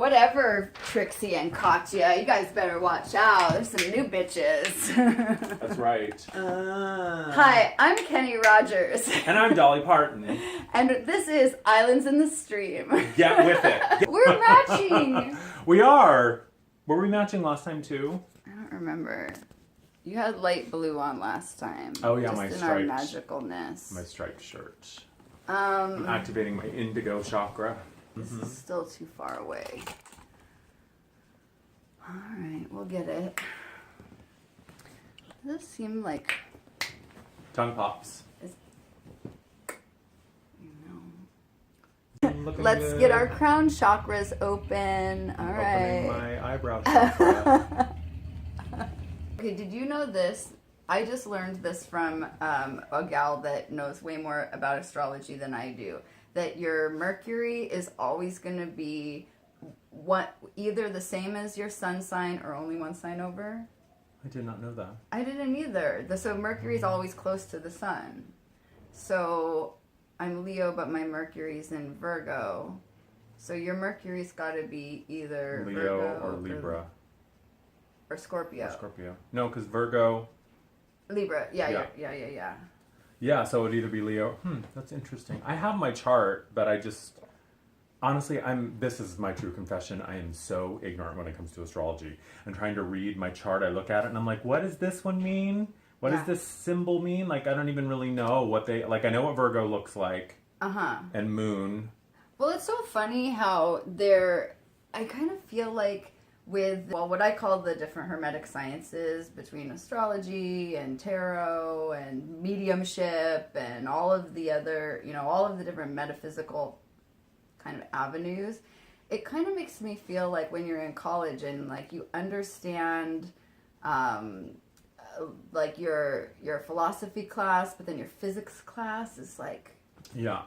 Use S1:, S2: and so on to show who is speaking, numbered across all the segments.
S1: Whatever, Trixie and Katya. You guys better watch out. There's some new bitches.
S2: That's right.
S1: Hi, I'm Kenny Rogers.
S2: And I'm Dolly Parton.
S1: And this is Islands in the Stream.
S2: Get with it.
S1: We're matching.
S2: We are. Were we matching last time too?
S1: I don't remember. You had light blue on last time.
S2: Oh yeah,
S1: just
S2: my
S1: in
S2: striped.
S1: Our magicalness.
S2: My striped shirt. I'm
S1: Um,
S2: activating my indigo chakra.
S1: This is still too far away. Alright, we'll get it. Does this seem like...
S2: Tongue pops.
S1: Let's
S2: good.
S1: get our crown chakras open. All right.
S2: Opening my eyebrow chakra.
S1: Okay, did you know this? I just learned this from a gal that knows way more about astrology than I do. That your Mercury is always going to be either the same as your sun sign or only one sign over.
S2: I did not know that.
S1: I didn't either. So Mercury is always close to the sun. So I'm Leo, but my Mercury's in Virgo. So your Mercury's got to be either
S2: Leo
S1: Virgo
S2: or Libra.
S1: Or Scorpio.
S2: Or Scorpio. No, because Virgo.
S1: Libra. Yeah.
S2: Yeah, so it would either be Leo. That's interesting. I have my chart, but I just... Honestly, this is my true confession. I am so ignorant when it comes to astrology. I'm trying to read my chart. I look at it and I'm like, what does this one mean? What does this symbol mean? Like, I don't even really know what they... Like, I know what Virgo looks like. And moon.
S1: Well, it's so funny how I kind of feel like with, what I call the different hermetic sciences between astrology and tarot and mediumship and all of the other, all of the different metaphysical kind of avenues, it kind of makes me feel like when you're in college and like you understand like your philosophy class, but then your physics class is like,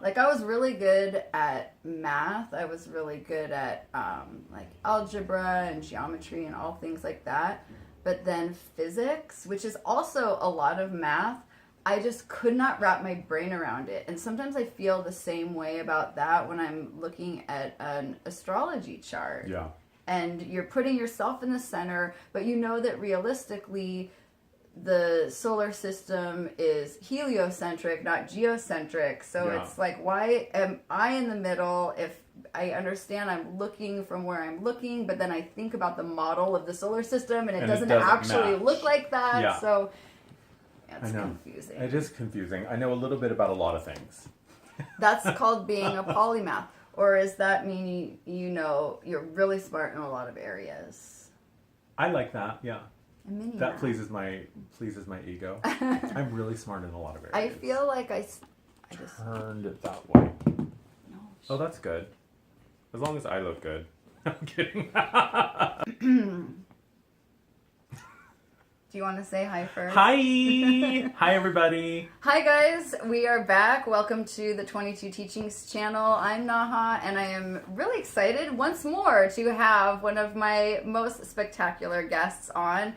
S1: like I was really good at math. I was really good at like algebra and geometry and all things like that. But then physics, which is also a lot of math, I just could not wrap my brain around it. And sometimes I feel the same way about that when I'm looking at an astrology chart.
S2: Yeah.
S1: And you're putting yourself in the center, but you know that realistically the solar system is heliocentric, not geocentric. So it's like, why am I in the middle if I understand I'm looking from where I'm looking, but then I think about the model of the solar system and it doesn't actually look like that.
S2: Yeah.
S1: So it's
S2: I know.
S1: confusing.
S2: It is confusing. I know a little bit about a lot of things.
S1: That's called being a polymath. Or does that mean you're really smart in a lot of areas?
S2: I like that, yeah. That
S1: math.
S2: pleases my ego. I'm really smart in a lot of areas.
S1: I feel like I just
S2: turned it that way.
S1: No.
S2: Oh, that's good. As long as I look good. I'm kidding.
S1: Do you want to say hi first?
S2: Hi! Hi, everybody.
S1: Hi, guys. We are back. Welcome to the 22 Teachings channel. I'm Naha, and I am really excited once more to have one of my most spectacular guests on,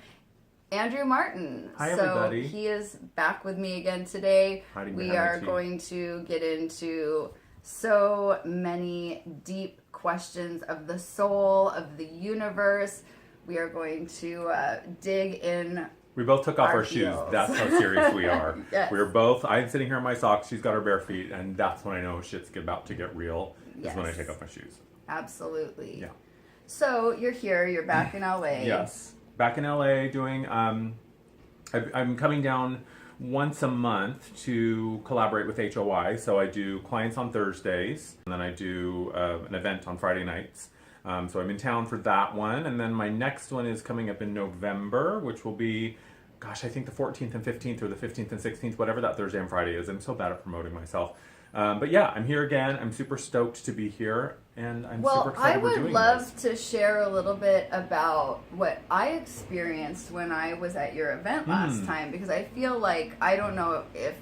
S1: Andrew Martin.
S2: Hi, everybody.
S1: So he is back with me again today.
S2: Hiding
S1: We are going to get into so many deep questions of the soul, of the universe. We are going to dig in.
S2: We both took off our shoes.
S1: heels.
S2: That's how serious we are.
S1: Yes.
S2: We're both, I'm sitting here in my socks, she's got her bare feet, and that's when I know shit's about to get real, is when I take off my shoes.
S1: Absolutely.
S2: Yeah.
S1: So you're here, you're back in LA.
S2: Yes. Back in LA doing, I'm coming down once a month to collaborate with HOI. So I do clients on Thursdays, and then I do an event on Friday nights. So I'm in town for that one, and then my next one is coming up in November, which will be, gosh, I think the 14th and 15th, or the 15th and 16th, whatever that Thursday and Friday is. I'm so bad at promoting myself. But yeah, I'm here again. I'm super stoked to be here, and I'm super excited we're doing this.
S1: I would love to share a little bit about what I experienced when I was at your event last time, because I feel like, I don't know if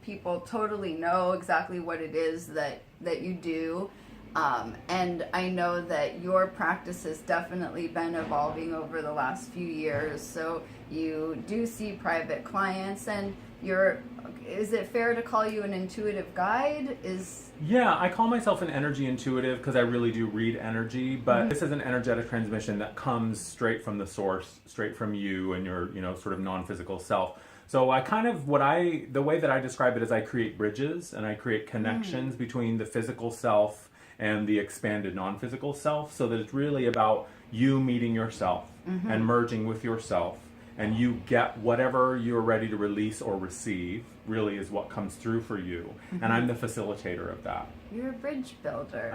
S1: people totally know exactly what it is that you do. And I know that your practice has definitely been evolving over the last few years. So you do see private clients, and is it fair to call you an intuitive guide?
S2: Yeah, I call myself an energy intuitive because I really do read energy, but this is an energetic transmission that comes straight from the source, straight from you and your, sort of non-physical self. So the way that I describe it is I create bridges and I create connections between the physical self and the expanded non-physical self, so that it's really about you meeting yourself and merging with yourself, and you get whatever you're ready to release or receive really is what comes through for you. And I'm the facilitator of that.
S1: You're a bridge builder.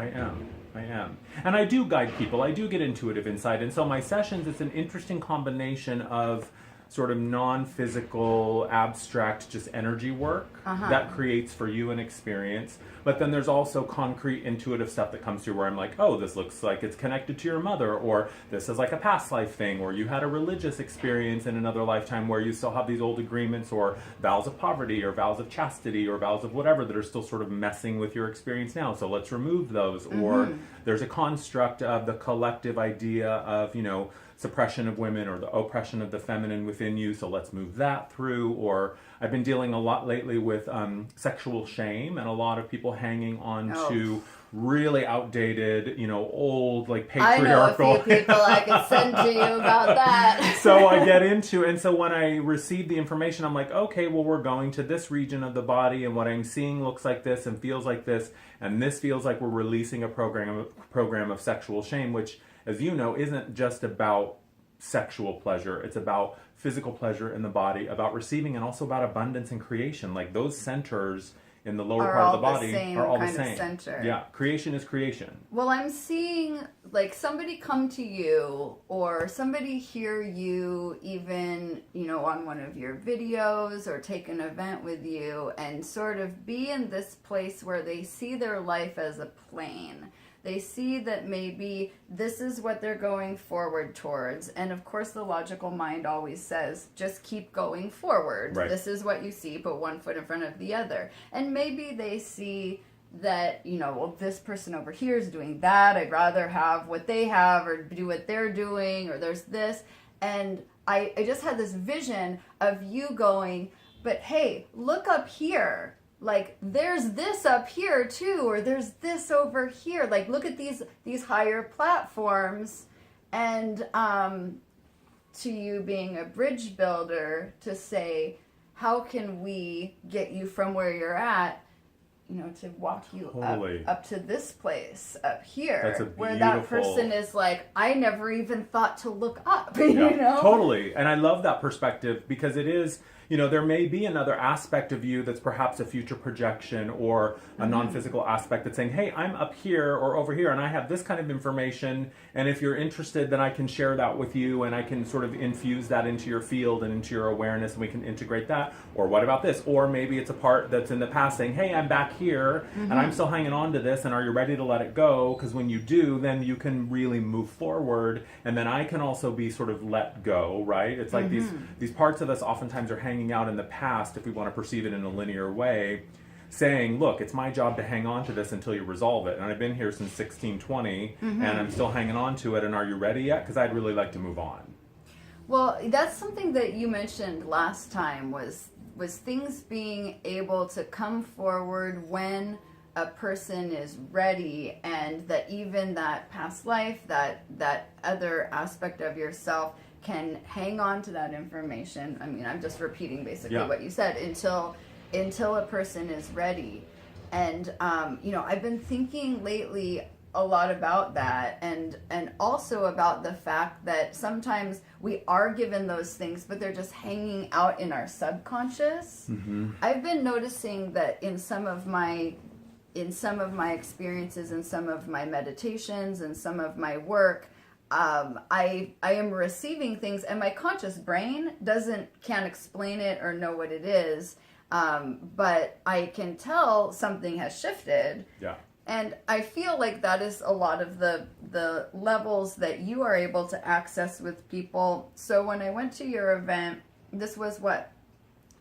S2: I am. And I do guide people. I do get intuitive insight. And so my sessions, it's an interesting combination of sort of non-physical, abstract, just energy work that creates for you an experience. But then there's also concrete, intuitive stuff that comes through where I'm like, oh, this looks like it's connected to your mother, or this is like a past life thing, or you had a religious experience in another lifetime where you still have these old agreements, or vows of poverty, or vows of chastity, or vows of whatever that are still sort of messing with your experience now. So let's remove those. Or there's a construct of the collective idea of, suppression of women or the oppression of the feminine within you, so let's move that through. Or I've been dealing a lot lately with sexual shame, and a lot of people hanging on to really outdated, old, like patriarchal.
S1: I know a few people I could send to you about that.
S2: So I get into, and so when I receive the information, I'm like, okay, well, we're going to this region of the body, and what I'm seeing looks like this and feels like this, and this feels like we're releasing a program of sexual shame, which, as you know, isn't just about sexual pleasure. It's about physical pleasure in the body, about receiving, and also about abundance and creation. Like those centers in the lower part of the body are all the same.
S1: Center.
S2: Yeah, creation is creation.
S1: Well, I'm seeing like somebody come to you, or somebody hear you even, on one of your videos, or take an event with you, and sort of be in this place where they see their life as a plane. They see that maybe this is what they're going forward towards. And of course, the logical mind always says, just keep going forward.
S2: Right.
S1: This is what you see, put one foot in front of the other. And maybe they see that, well, this person over here is doing that. I'd rather have what they have or do what they're doing, or there's this. And I just had this vision of you going, but hey, look up here. Like, there's this up here too, or there's this over here. Like, look at these higher platforms. And to you being a bridge builder, to say, how can we get you from where you're at, to walk you up to this place up here, where that person is like, I never even thought to look up,
S2: Totally. And I love that perspective, because it is, there may be another aspect of you that's perhaps a future projection, or a non-physical aspect that's saying, hey, I'm up here or over here, and I have this kind of information, and if you're interested, then I can share that with you, and I can sort of infuse that into your field and into your awareness, and we can integrate that. Or what about this? Or maybe it's a part that's in the past saying, hey, I'm back here, and I'm still hanging on to this, and are you ready to let it go? Because when you do, then you can really move forward, and then I can also be sort of let go, right? It's like these parts of us oftentimes are hanging out in the past, if we want to perceive it in a linear way, saying, look, it's my job to hang on to this until you resolve it. And I've been here since 1620, and I'm still hanging on to it, and are you ready yet? Because I'd really like to move on.
S1: Well, that's something that you mentioned last time, was things being able to come forward when a person is ready, and that even that past life, that other aspect of yourself can hang on to that information. I mean, I'm just repeating basically what you said, until a person is ready. And I've been thinking lately a lot about that, and also about the fact that sometimes we are given those things, but they're just hanging out in our subconscious. I've been noticing that in some of my experiences, in some of my meditations, and some of my work, I am receiving things, and my conscious brain can't explain it or know what it is, but I can tell something has shifted.
S2: Yeah.
S1: And I feel like that is a lot of the levels that you are able to access with people. So when I went to your event, this was what?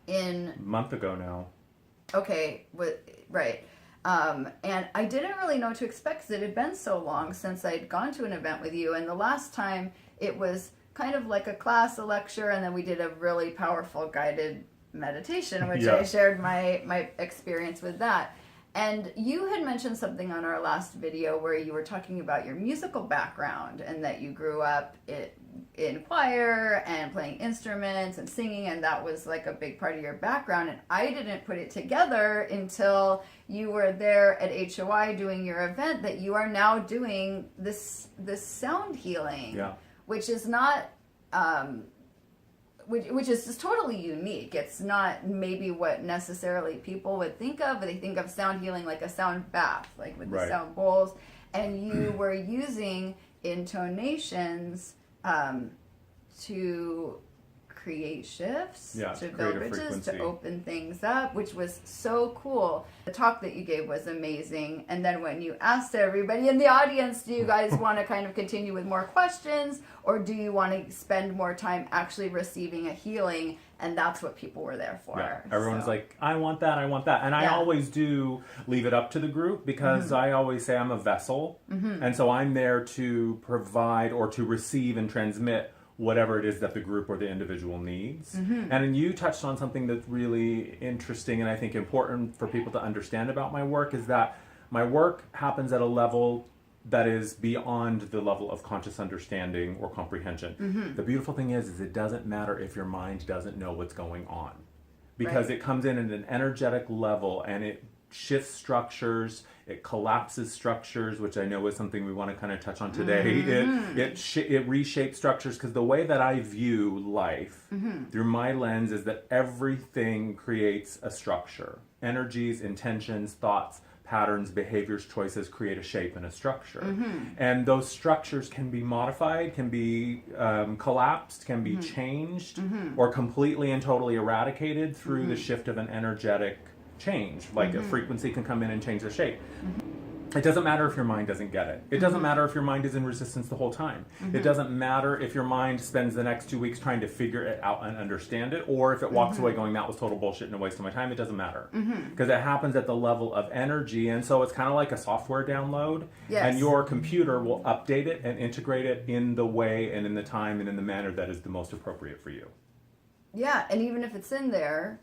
S1: A
S2: month ago now.
S1: Okay, right. And I didn't really know what to expect because it had been so long since I'd gone to an event with you. And the last time it was kind of like a class, a lecture, and then we did a really powerful guided meditation, which I shared my experience with that. And you had mentioned something on our last video where you were talking about your musical background and that you grew up in choir and playing instruments and singing, and that was like a big part of your background. And I didn't put it together until you were there at HOI doing your event that you are now doing this sound healing, which is not... Which is just totally unique. It's not maybe what necessarily people would think of, but they think of sound healing like a sound bath, like with the sound bowls. And you were using intonations to create shifts, to build bridges, to open things up, which was so cool. The talk that you gave was amazing. And then when you asked everybody in the audience, do you guys want to kind of continue with more questions, or do you want to spend more time actually receiving a healing? And that's what people were there for.
S2: Yeah. Everyone's like, I want that. And I always do leave it up to the group because I always say I'm a vessel. And so I'm there to provide or to receive and transmit whatever it is that the group or the individual needs. And you touched on something that's really interesting and I think important for people to understand about my work is that my work happens at a level that is beyond the level of conscious understanding or comprehension. The beautiful thing is it doesn't matter if your mind doesn't know what's going on, because it comes in at an energetic level and it shifts structures, it collapses structures, which I know is something we want to kind of touch on today. It reshapes structures, because the way that I view life through my lens is that everything creates a structure. Energies, intentions, thoughts, patterns, behaviors, choices create a shape and a structure. And those structures can be modified, can be collapsed, can be changed, or completely and totally eradicated through the shift of an energetic change. Like a frequency can come in and change the shape. It doesn't matter if your mind doesn't get it. It doesn't matter if your mind is in resistance the whole time. It doesn't matter if your mind spends the next 2 weeks trying to figure it out and understand it, or if it walks away going, that was total bullshit and a waste of my time. It doesn't matter. Because it happens at the level of energy, and so it's kind of like a software download, and your computer will update it and integrate it in the way and in the time and in the manner that is the most appropriate for you.
S1: Yeah, and even if it's in there,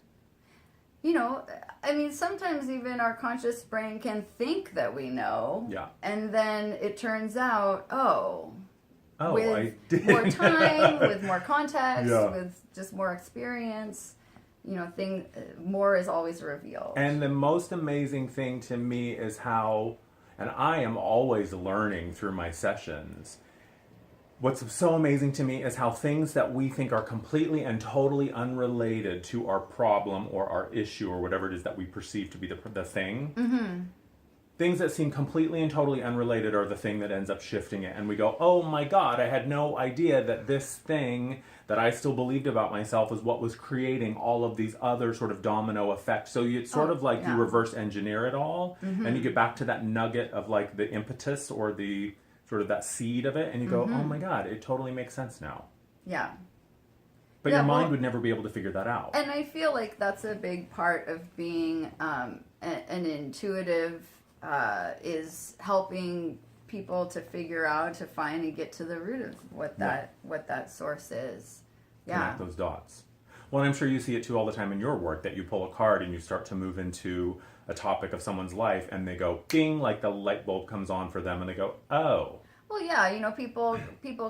S1: you know, I mean, sometimes even our conscious brain can think that we know. And then it turns out, with more time, with more context, with just more experience, you know, more is always revealed.
S2: And the most amazing thing to me is how, and I am always learning through my sessions, what's so amazing to me is how things that we think are completely and totally unrelated to our problem or our issue or whatever it is that we perceive to be the thing, things that seem completely and totally unrelated are the thing that ends up shifting it. And we go, oh my God, I had no idea that this thing that I still believed about myself was what was creating all of these other sort of domino effects. So it's sort of like you reverse engineer it all, and you get back to that nugget of like the impetus or the sort of that seed of it, and you go, oh my God, it totally makes sense now. But your mind would never be able to figure that out.
S1: And I feel like that's a big part of being an intuitive, is helping people to figure out, to find and get to the root of what that source is.
S2: Connect those dots. Well, I'm sure you see it too all the time in your work, that you pull a card and you start to move into a topic of someone's life and they go, ding, like the light bulb comes on for them and they go, oh.
S1: Well, yeah, you know, people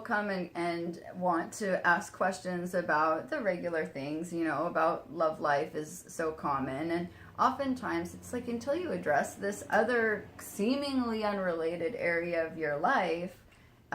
S1: come and want to ask questions about the regular things, you know, about love life is so common. And oftentimes it's like until you address this other seemingly unrelated area of your life,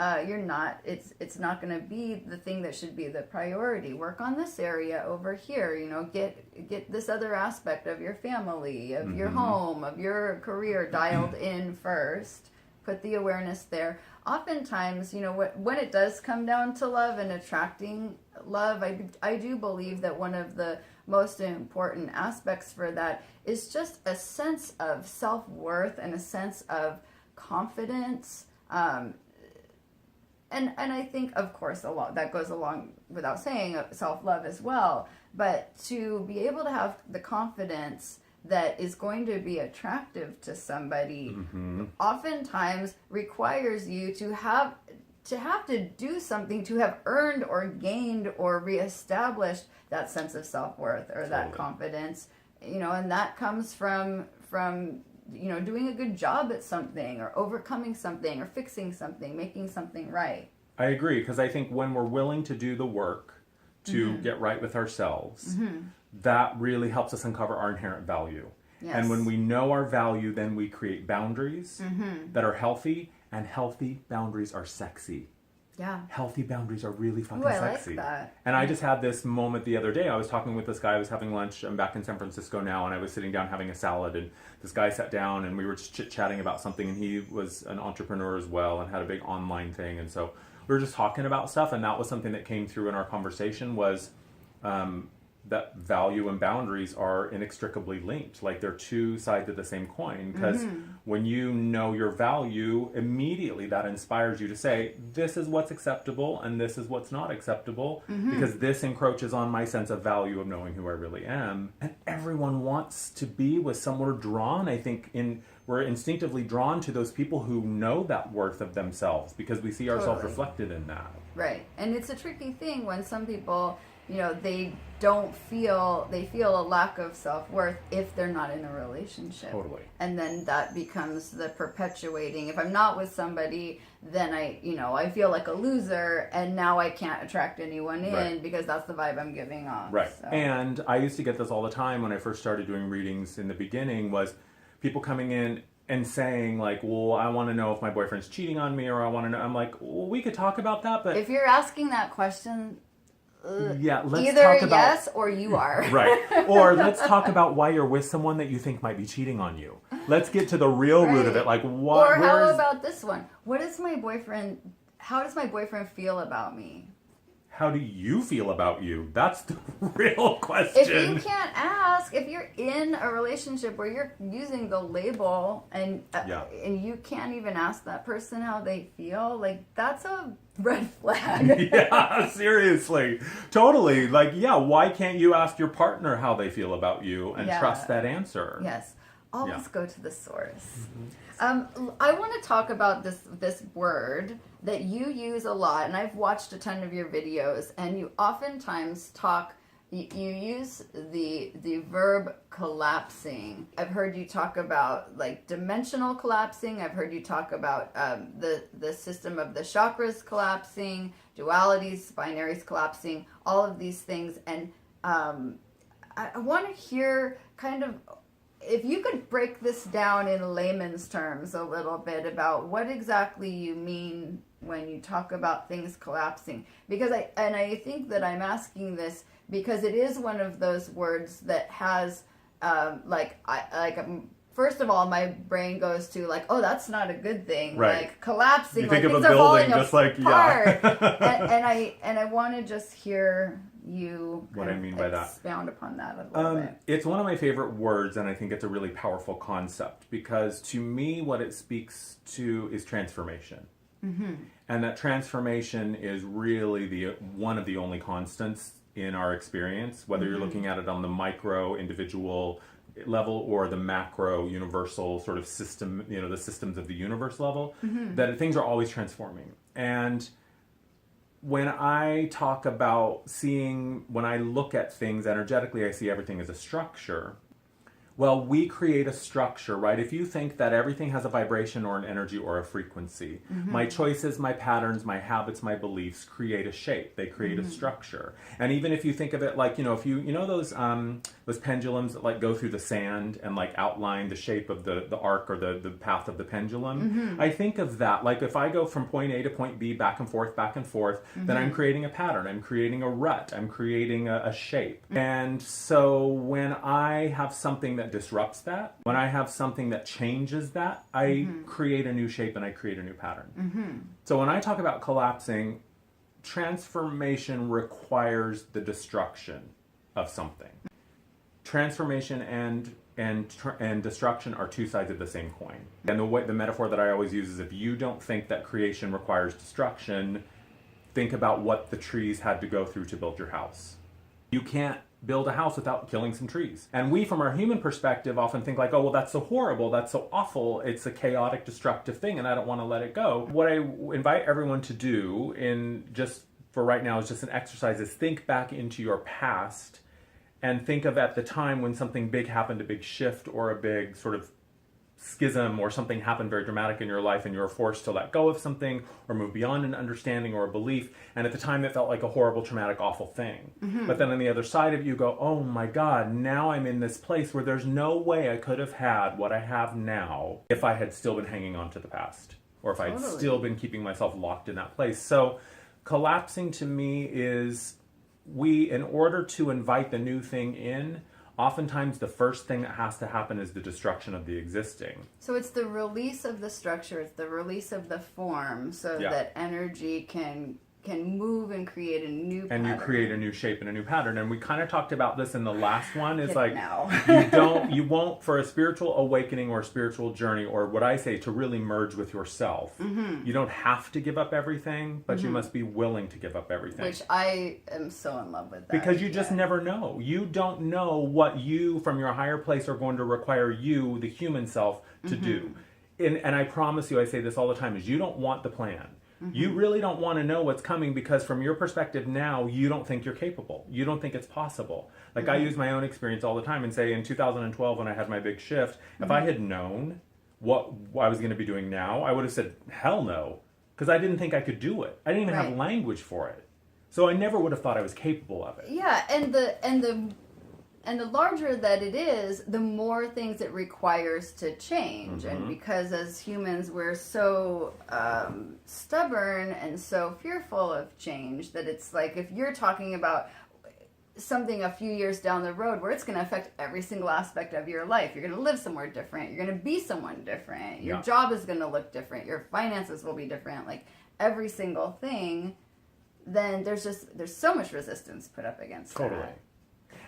S1: it's not going to be the thing that should be the priority. Work on this area over here, you know, get this other aspect of your family, of your home, of your career dialed in first. Put the awareness there. Oftentimes, you know, when it does come down to love and attracting love, I do believe that one of the most important aspects for that is just a sense of self-worth and a sense of confidence. And I think, of course, a lot that goes along without saying self-love as well. But to be able to have the confidence that is going to be attractive to somebody oftentimes requires you to have to do something to have earned or gained or reestablished that sense of self-worth or that confidence, and that comes from doing a good job at something or overcoming something or fixing something, making something right.
S2: I agree, because I think when we're willing to do the work to get right with ourselves, that really helps us uncover our inherent value. Yes. And when we know our value, then we create boundaries that are healthy, and healthy boundaries are sexy.
S1: Yeah.
S2: Healthy boundaries are really fucking
S1: I
S2: sexy.
S1: like that.
S2: And I just had this moment the other day. I was talking with this guy. I was having lunch. I'm back in San Francisco now, and I was sitting down having a salad, and this guy sat down, and we were just chit-chatting about something, and he was an entrepreneur as well and had a big online thing. And so we were just talking about stuff, and that was something that came through in our conversation was that value and boundaries are inextricably linked. Like they're two sides of the same coin, because when you know your value, immediately that inspires you to say, this is what's acceptable and this is what's not acceptable, because this encroaches on my sense of value of knowing who I really am. And everyone wants to be with someone. We're drawn, I think, we're instinctively drawn to those people who know that worth of themselves, because we see ourselves reflected in that.
S1: Right. And it's a tricky thing when some people, they feel a lack of self-worth if they're not in a relationship.
S2: Totally.
S1: And then that becomes the perpetuating. If I'm not with somebody, then I feel like a loser, and now I can't attract anyone in because that's the vibe I'm giving off.
S2: Right.
S1: So.
S2: And I used to get this all the time when I first started doing readings in the beginning, was people coming in and saying like, well, I want to know if my boyfriend's cheating on me, or I want to know. I'm like, well, we could talk about that, but
S1: if you're asking that question,
S2: let's
S1: either
S2: talk about,
S1: yes or you are.
S2: Right. Or let's talk about why you're with someone that you think might be cheating on you. Let's get to the real root of it. Like what?
S1: Or how about this one? How does my boyfriend feel about me?
S2: How do you feel about you? That's the real question.
S1: If you can't ask, if you're in a relationship where you're using the label and you can't even ask that person how they feel, like that's a red flag.
S2: Yeah, seriously. Totally. Like, why can't you ask your partner how they feel about you and trust that answer?
S1: Yes. Always go to the source. I want to talk about this word that you use a lot, and I've watched a ton of your videos, and you oftentimes you use the verb collapsing. I've heard you talk about like dimensional collapsing. I've heard you talk about the system of the chakras collapsing, dualities, binaries collapsing, all of these things. And I want to hear kind of, if you could break this down in layman's terms a little bit about what exactly you mean when you talk about things collapsing. Because I think that I'm asking this because it is one of those words that has first of all, my brain goes to like, oh, that's not a good thing.
S2: Right.
S1: Like collapsing,
S2: you think
S1: like
S2: of
S1: things
S2: a building
S1: are falling
S2: just
S1: apart.
S2: like
S1: and I want to just hear you
S2: what I mean by that.
S1: Expound upon that a little bit.
S2: It's one of my favorite words, and I think it's a really powerful concept, because to me what it speaks to is transformation. And that transformation is really one of the only constants in our experience, whether you're looking at it on the micro individual level or the macro universal sort of system, the systems of the universe level, that things are always transforming. And when I talk about when I look at things energetically, I see everything as a structure. Well, we create a structure, right? If you think that everything has a vibration or an energy or a frequency, my choices, my patterns, my habits, my beliefs create a shape. They create a structure. And even if you think of it like, if you those pendulums that like go through the sand and like outline the shape of the arc or the path of the pendulum, I think of that. Like if I go from point A to point B, back and forth, then I'm creating a pattern. I'm creating a rut. I'm creating a shape. And so when I have something that disrupts that, when I have something that changes that, I create a new shape and I create a new pattern. So when I talk about collapsing, transformation requires the destruction of something. Transformation and destruction are two sides of the same coin. And the metaphor that I always use is, if you don't think that creation requires destruction, think about what the trees had to go through to build your house. You can't build a house without killing some trees. And we, from our human perspective, often think like, oh, well, that's so horrible, that's so awful, it's a chaotic, destructive thing, and I don't want to let it go. What I invite everyone to do, in just for right now, is just an exercise, is think back into your past and think of at the time when something big happened, a big shift or a big sort of schism or something happened very dramatic in your life and you were forced to let go of something or move beyond an understanding or a belief, and at the time it felt like a horrible, traumatic, awful thing. But then on the other side of you go, oh my God, now I'm in this place where there's no way I could have had what I have now if I had still been hanging on to the past, or if I had still been keeping myself locked in that place. So collapsing to me is, in order to invite the new thing in, oftentimes the first thing that has to happen is the destruction of the existing.
S1: So it's the release of the structure, it's the release of the form, so that energy can move and create a new pattern.
S2: And you create a new shape and a new pattern. And we kind of talked about this in the last one. It's like, you won't, for a spiritual awakening or a spiritual journey, or what I say, to really merge with yourself, you don't have to give up everything, but you must be willing to give up everything.
S1: Which I am so in love with that.
S2: Because you just never know. You don't know what you, from your higher place, are going to require you, the human self, to do. And I promise you, I say this all the time, is you don't want the plan. You really don't want to know what's coming, because from your perspective now, you don't think you're capable. You don't think it's possible. Like I use my own experience all the time and say, in 2012 when I had my big shift, if I had known what I was going to be doing now, I would have said, hell no, because I didn't think I could do it. I didn't even have language for it. So I never would have thought I was capable of it.
S1: Yeah, and the larger that it is, the more things it requires to change. And because as humans, we're so stubborn and so fearful of change, that it's like, if you're talking about something a few years down the road where it's going to affect every single aspect of your life, you're going to live somewhere different, you're going to be someone different, your job is going to look different, your finances will be different, like every single thing, then there's so much resistance put up against that.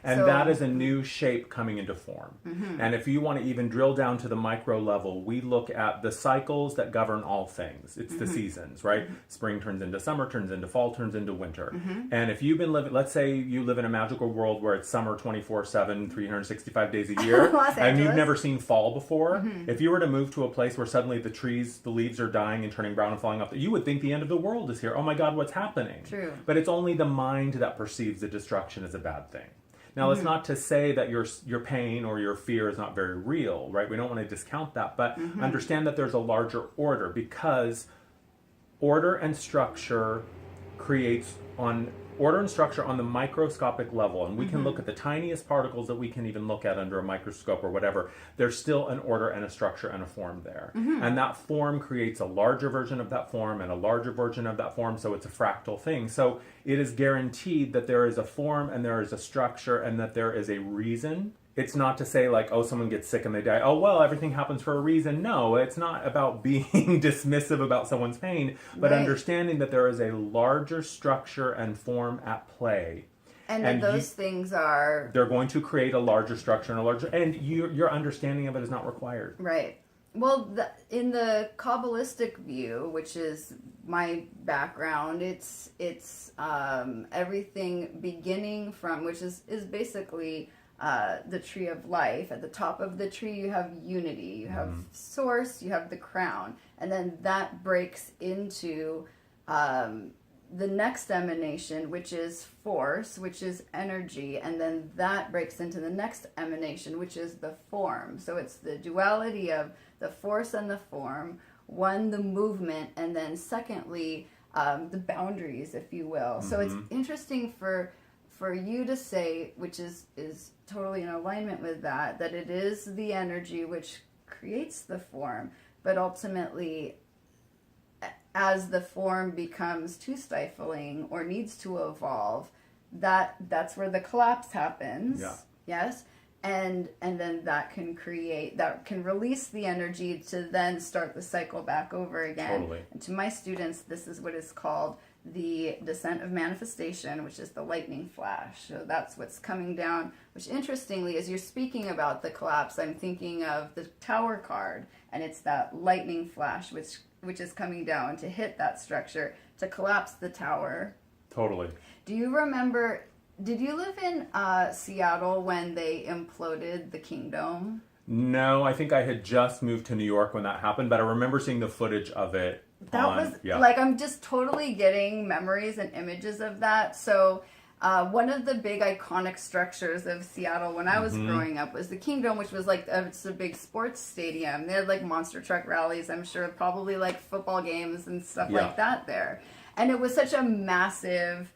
S2: And that is a new shape coming into form. And if you want to even drill down to the micro level, we look at the cycles that govern all things. It's the seasons, right? Spring turns into summer, turns into fall, turns into winter. And if you've been living, let's say you live in a magical world where it's summer 24/7, 365 days a year, and you've never seen fall before, if you were to move to a place where suddenly the leaves are dying and turning brown and falling off, you would think the end of the world is here. Oh my God, what's happening?
S1: True.
S2: But it's only the mind that perceives the destruction as a bad thing. Now, it's not to say that your pain or your fear is not very real, right? We don't want to discount that, but understand that there's a larger order, because order and structure on the microscopic level, and we can look at the tiniest particles that we can even look at under a microscope or whatever. There's still an order and a structure and a form there. And that form creates a larger version of that form and a larger version of that form, so it's a fractal thing. So it is guaranteed that there is a form and there is a structure and that there is a reason. It's not to say like, oh, someone gets sick and they die. Oh, well, everything happens for a reason. No, it's not about being dismissive about someone's pain, but understanding that there is a larger structure and form at play.
S1: And those things are...
S2: They're going to create a larger structure and a larger... And your understanding of it is not required.
S1: Right. Well, in the Kabbalistic view, which is my background, it's everything beginning from, which is basically... the tree of life. At the top of the tree you have unity, you have source, you have the crown, and then that breaks into the next emanation, which is force, which is energy, and then that breaks into the next emanation, which is the form. So it's the duality of the force and the form, one, the movement, and then secondly, the boundaries, if you will. So it's interesting for you to say, which is totally in alignment with that it is the energy which creates the form, but ultimately, as the form becomes too stifling or needs to evolve, that's where the collapse happens. Yeah. Yes. And then that can release the energy to then start the cycle back over again.
S2: Totally.
S1: And to my students, this is what is called the descent of manifestation, which is the lightning flash. So that's what's coming down, which interestingly, as you're speaking about the collapse, I'm thinking of the Tower card, and it's that lightning flash which is coming down to hit that structure, to collapse the tower.
S2: Totally.
S1: Do you remember Did you live in Seattle when they imploded the Kingdom?
S2: No, I think I had just moved to New York when that happened, but I remember seeing the footage of it.
S1: Like, I'm just totally getting memories and images of that. So one of the big iconic structures of Seattle when I was growing up was the Kingdom, which was like it's a big sports stadium. They had like monster truck rallies, I'm sure, probably like football games and stuff like that there. And it was such a massive,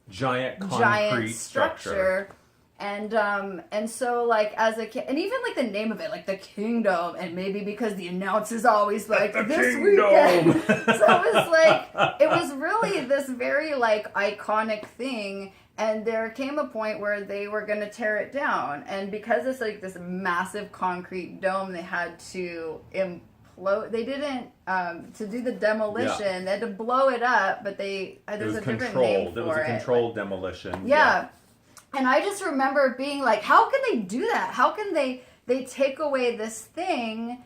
S2: giant concrete structure.
S1: And so, like, as a kid, and even, like, the name of it, like, the Kingdom, and maybe because the announcer's always, like, this weekend. So it was, like, it was really this very, like, iconic thing, and there came a point where they were going to tear it down, and because it's, like, this massive concrete dome, they had to implode. They didn't, to do the demolition, they had to blow it up, but there's a different name for it.
S2: It was a controlled demolition.
S1: Yeah. And I just remember being like, how can they do that? How can they take away this thing,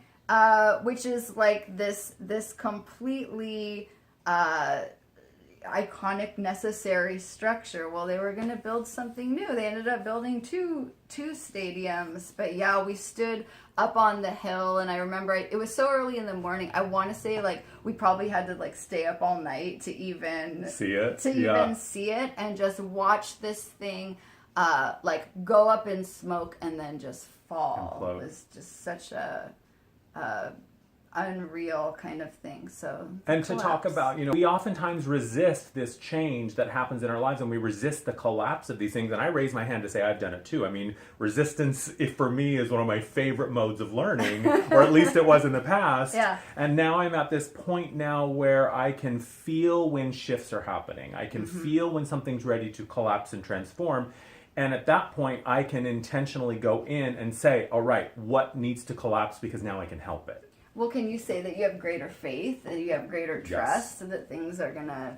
S1: which is like this completely iconic, necessary structure? Well, they were going to build something new. They ended up building two stadiums. But yeah, we stood up on the hill, and I remember it was so early in the morning. I want to say like we probably had to like stay up all night to even see it and just watch this thing like go up in smoke and then just fall. It was just such a unreal kind of thing. So
S2: and to talk about, we oftentimes resist this change that happens in our lives, and we resist the collapse of these things. And I raise my hand to say I've done it too. I mean, resistance, for me, is one of my favorite modes of learning, or at least it was in the past.
S1: Yeah.
S2: And now I'm at this point now where I can feel when shifts are happening. I can feel when something's ready to collapse and transform. And at that point, I can intentionally go in and say, all right, what needs to collapse, because now I can help it.
S1: Well, can you say that you have greater faith, that you have greater trust, so that things are going to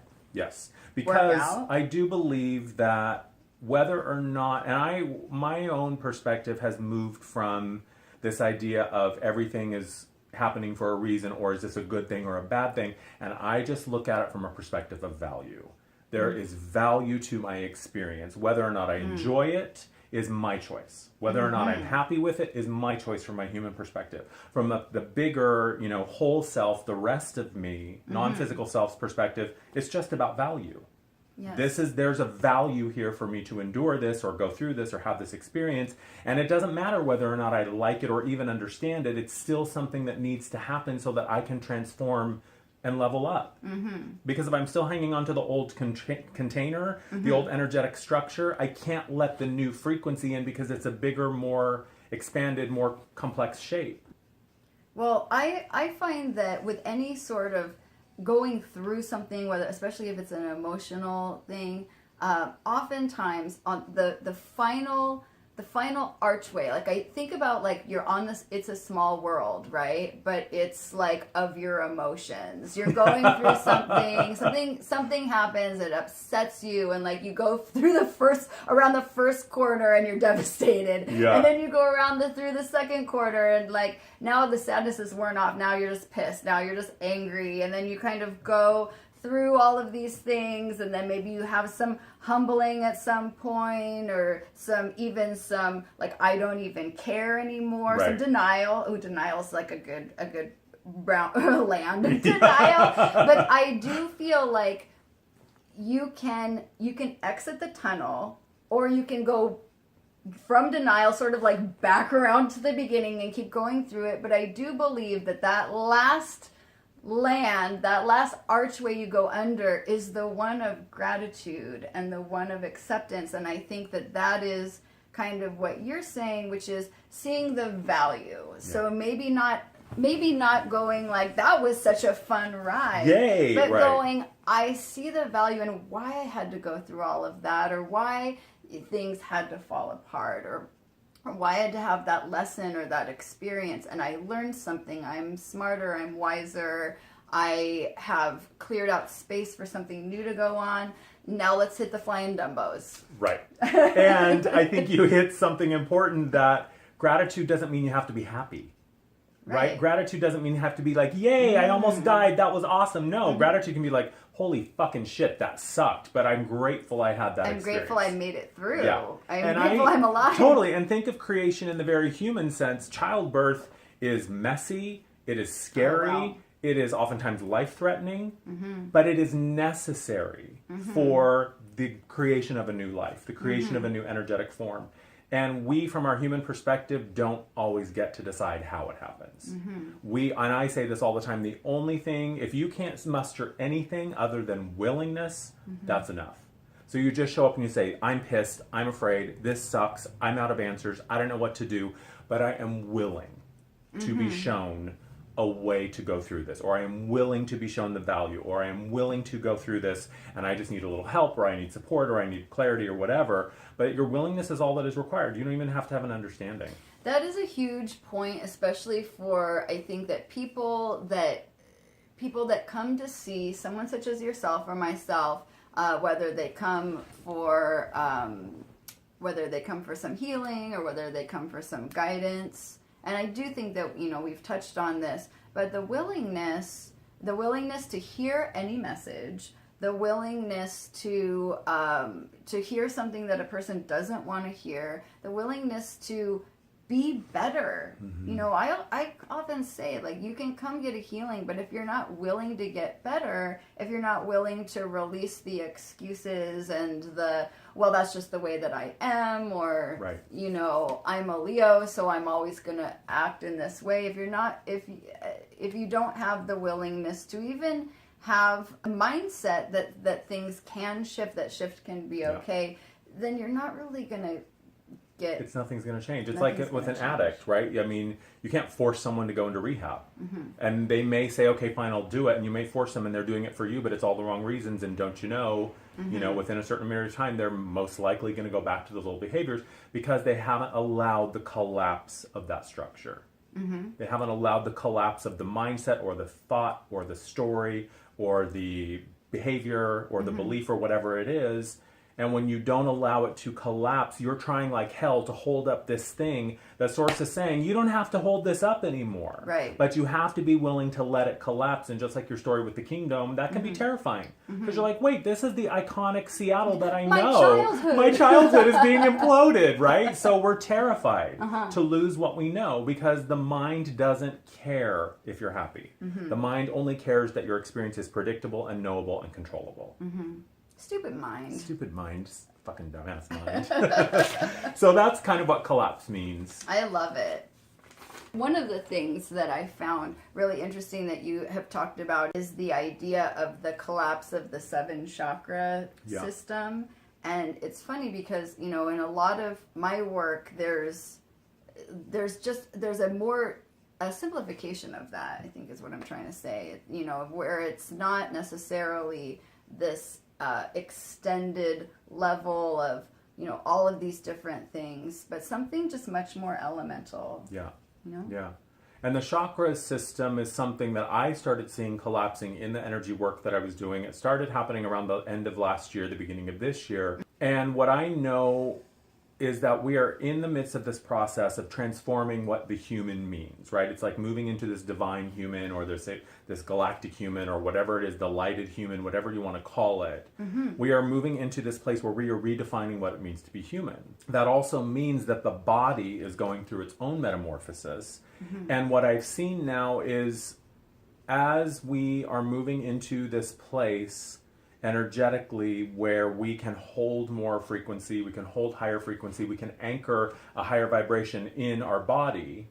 S2: because I do believe that whether or not, and my own perspective has moved from this idea of everything is happening for a reason, or is this a good thing or a bad thing, and I just look at it from a perspective of value. There is value to my experience. Whether or not I enjoy it is my choice. Whether or not I'm happy with it is my choice from my human perspective. From the bigger, whole self, the rest of me, non-physical self's perspective, it's just about value. Yes. There's a value here for me to endure this or go through this or have this experience. And it doesn't matter whether or not I like it or even understand it. It's still something that needs to happen so that I can transform and level up. Because if I'm still hanging on to the old container, the old energetic structure, I can't let the new frequency in, because it's a bigger, more expanded, more complex shape.
S1: Well, I find that with any sort of going through something, whether especially if it's an emotional thing, oftentimes on the final archway, like I think about, like, you're on this, it's a small world, right? But it's like of your emotions. You're going through something happens, it upsets you, and like you go through around the first corner and you're devastated. Yeah. And then you go through the second quarter, and like now the sadness is worn off, now you're just pissed, now you're just angry, and then you kind of go through all of these things, and then maybe you have some humbling at some point, or some like I don't even care anymore, some denial. Oh, denial's like a good brown land of denial. But I do feel like you can exit the tunnel, or you can go from denial sort of like back around to the beginning and keep going through it. But I do believe that last archway you go under is the one of gratitude and the one of acceptance. And I think that is kind of what you're saying, which is seeing the value. Yeah. So maybe not going like, that was such a fun ride.
S2: Yay,
S1: but going, I see the value in why I had to go through all of that, or why things had to fall apart, or why I had to have that lesson or that experience, and I learned something. I'm smarter, I'm wiser, I have cleared out space for something new to go on. Now let's hit the flying Dumbos.
S2: Right. And I think you hit something important, that gratitude doesn't mean you have to be happy. Right? Gratitude doesn't mean you have to be like, yay, I almost died, that was awesome. No, gratitude can be like, holy fucking shit, that sucked, but I'm grateful I had that experience. I'm grateful
S1: I made it through. Yeah. I'm grateful I'm alive.
S2: Totally, and think of creation in the very human sense. Childbirth is messy, it is scary, it is oftentimes life-threatening, but it is necessary for the creation of a new life, the creation of a new energetic form. And we, from our human perspective, don't always get to decide how it happens. And I say this all the time, the only thing, if you can't muster anything other than willingness, that's enough. So you just show up and you say, I'm pissed, I'm afraid, this sucks, I'm out of answers, I don't know what to do, but I am willing to be shown a way to go through this, or I am willing to be shown the value, or I am willing to go through this and I just need a little help, or I need support, or I need clarity, or whatever. But your willingness is all that is required. You don't even have to have an understanding.
S1: That is a huge point, especially for, I think, that people that come to see someone such as yourself or myself, whether they come for some healing or whether they come for some guidance. And I do think that, we've touched on this, but the willingness to hear any message, the willingness to hear something that a person doesn't want to hear, the willingness to be better. I often say, like, you can come get a healing, but if you're not willing to get better, if you're not willing to release the excuses and well, that's just the way that I am, or, I'm a Leo, so I'm always going to act in this way. If you don't have the willingness to even have a mindset that things can shift, that shift can be okay, then you're not really going to
S2: nothing's going to change. It's like with an addict, right? I mean, you can't force someone to go into rehab. And they may say, okay, fine, I'll do it. And you may force them and they're doing it for you, but it's all the wrong reasons. And don't you know, within a certain period of time, they're most likely going to go back to those old behaviors because they haven't allowed the collapse of that structure. They haven't allowed the collapse of the mindset or the thought or the story or the behavior or the belief or whatever it is. And when you don't allow it to collapse, you're trying like hell to hold up this thing that Source is saying, you don't have to hold this up anymore.
S1: Right.
S2: But you have to be willing to let it collapse. And just like your story with the kingdom, that can be terrifying. Because you're like, wait, this is the iconic Seattle that I know. My childhood is being imploded, right? So we're terrified to lose what we know because the mind doesn't care if you're happy. The mind only cares that your experience is predictable and knowable and controllable.
S1: Stupid mind.
S2: Fucking dumbass mind. So that's kind of what collapse means.
S1: I love it. One of the things that I found really interesting that you have talked about is the idea of the collapse of the 7 chakra system. And it's funny because, in a lot of my work, there's a simplification of that, I think is what I'm trying to say. Where it's not necessarily this extended level of, all of these different things, but something just much more elemental.
S2: Yeah. And the chakra system is something that I started seeing collapsing in the energy work that I was doing. It started happening around the end of last year, the beginning of this year. And what I know is that we are in the midst of this process of transforming what the human means, right? It's like moving into this divine human or this galactic human or whatever it is, the lighted human, whatever you want to call it. We are moving into this place where we are redefining what it means to be human. That also means that the body is going through its own metamorphosis. And what I've seen now is as we are moving into this place energetically where we can hold more frequency, we can hold higher frequency, we can anchor a higher vibration in our body,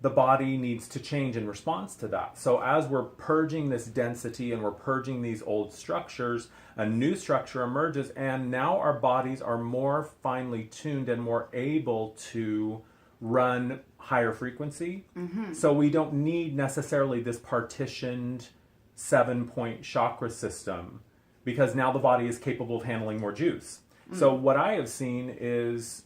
S2: the body needs to change in response to that. So as we're purging this density and we're purging these old structures, a new structure emerges, and now our bodies are more finely tuned and more able to run higher frequency. So we don't need necessarily this partitioned 7-point chakra system, because now the body is capable of handling more juice. So what I have seen is